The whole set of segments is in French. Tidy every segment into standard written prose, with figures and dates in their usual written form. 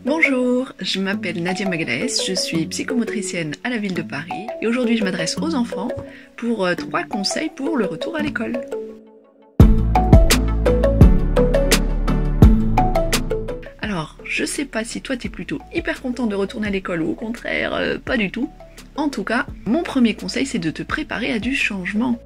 Bonjour, je m'appelle Nadia Magalhaes, je suis psychomotricienne à la ville de Paris et aujourd'hui je m'adresse aux enfants pour 3 conseils pour le retour à l'école. Alors, je sais pas si toi t'es plutôt hyper content de retourner à l'école ou au contraire, pas du tout. En tout cas, mon premier conseil c'est de te préparer à du changement.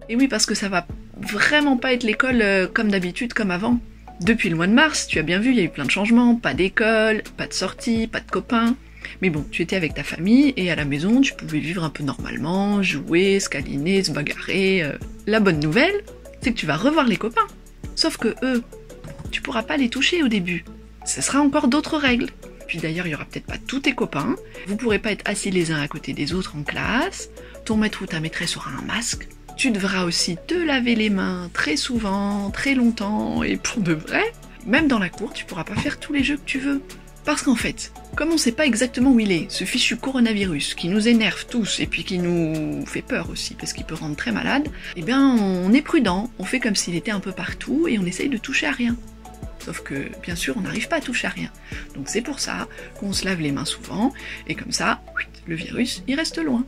Et oui, parce que ça va vraiment pas être l'école comme d'habitude, comme avant. Depuis le mois de mars, tu as bien vu, il y a eu plein de changements, pas d'école, pas de sortie, pas de copains. Mais bon, tu étais avec ta famille et à la maison, tu pouvais vivre un peu normalement, jouer, se câliner, se bagarrer. La bonne nouvelle, c'est que tu vas revoir les copains. Sauf que eux, tu pourras pas les toucher au début. Ce sera encore d'autres règles. Puis d'ailleurs, il y aura peut-être pas tous tes copains. Vous pourrez pas être assis les uns à côté des autres en classe. Ton maître ou ta maîtresse aura un masque. Tu devras aussi te laver les mains très souvent, très longtemps, et pour de vrai. Même dans la cour, tu pourras pas faire tous les jeux que tu veux. Parce qu'en fait, comme on sait pas exactement où il est, ce fichu coronavirus, qui nous énerve tous, et puis qui nous fait peur aussi, parce qu'il peut rendre très malade, eh bien on est prudent, on fait comme s'il était un peu partout, et on essaye de toucher à rien. Sauf que, bien sûr, on n'arrive pas à toucher à rien. Donc c'est pour ça qu'on se lave les mains souvent, et comme ça, le virus, il reste loin.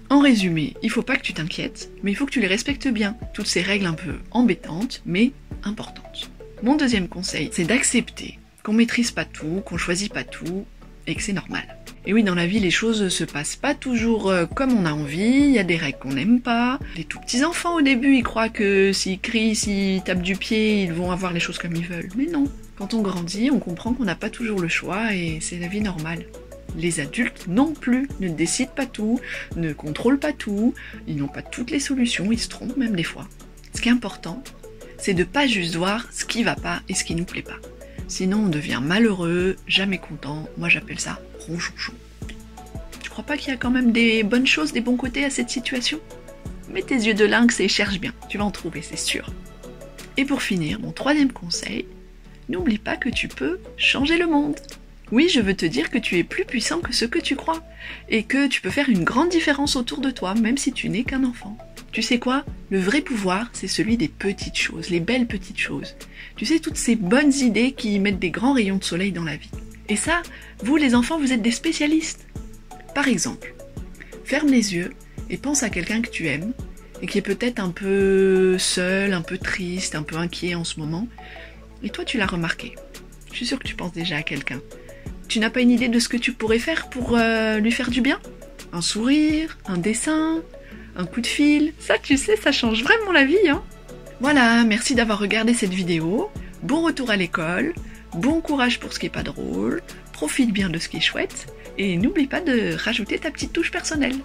En résumé, il faut pas que tu t'inquiètes, mais il faut que tu les respectes bien, toutes ces règles un peu embêtantes, mais importantes. Mon deuxième conseil, c'est d'accepter qu'on maîtrise pas tout, qu'on choisit pas tout, et que c'est normal. Et oui, dans la vie, les choses se passent pas toujours comme on a envie, il y a des règles qu'on n'aime pas. Les tout petits enfants, au début, ils croient que s'ils crient, s'ils tapent du pied, ils vont avoir les choses comme ils veulent. Mais non. Quand on grandit, on comprend qu'on n'a pas toujours le choix, et c'est la vie normale. Les adultes non plus ne décident pas tout, ne contrôlent pas tout, ils n'ont pas toutes les solutions, ils se trompent même des fois. Ce qui est important, c'est de pas juste voir ce qui va pas et ce qui nous plaît pas. Sinon on devient malheureux, jamais content, moi j'appelle ça ronchonchon. Tu crois pas qu'il y a quand même des bonnes choses, des bons côtés à cette situation? Mets tes yeux de lynx et cherche bien, tu vas en trouver, c'est sûr. Et pour finir, mon troisième conseil, n'oublie pas que tu peux changer le monde. Oui, je veux te dire que tu es plus puissant que ce que tu crois, et que tu peux faire une grande différence autour de toi, même si tu n'es qu'un enfant. Tu sais quoi? Le vrai pouvoir, c'est celui des petites choses, les belles petites choses. Tu sais, toutes ces bonnes idées qui mettent des grands rayons de soleil dans la vie. Et ça, vous les enfants, vous êtes des spécialistes. Par exemple, ferme les yeux et pense à quelqu'un que tu aimes, et qui est peut-être un peu seul, un peu triste, un peu inquiet en ce moment, et toi tu l'as remarqué. Je suis sûre que tu penses déjà à quelqu'un. Tu n'as pas une idée de ce que tu pourrais faire pour lui faire du bien? Un sourire, un dessin, un coup de fil, ça tu sais, ça change vraiment la vie, hein. Voilà, merci d'avoir regardé cette vidéo, bon retour à l'école, bon courage pour ce qui est pas drôle, profite bien de ce qui est chouette, et n'oublie pas de rajouter ta petite touche personnelle.